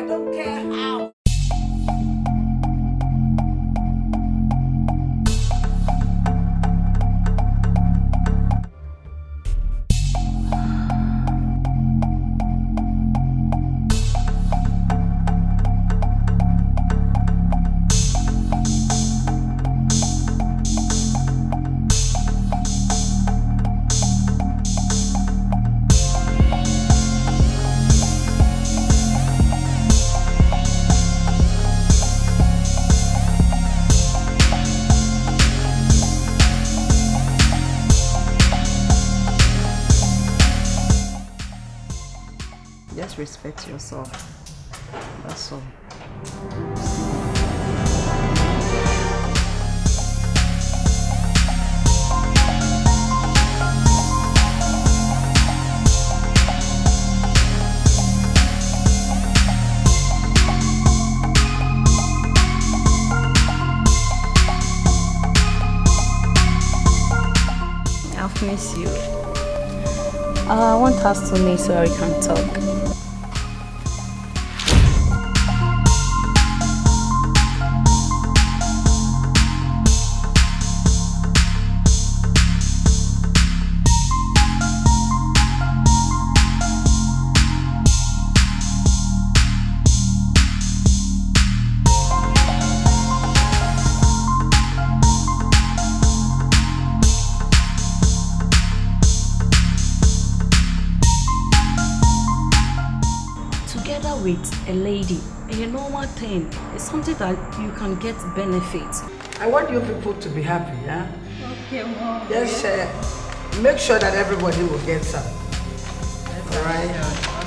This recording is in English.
don't care how. Just respect yourself. That's all. I've missed you. I want us to meet so we can talk. With a lady, a normal thing. It's something that you can get benefits. I want you people to be happy, yeah? Okay, Mom. Just make sure that everybody will get some. All right?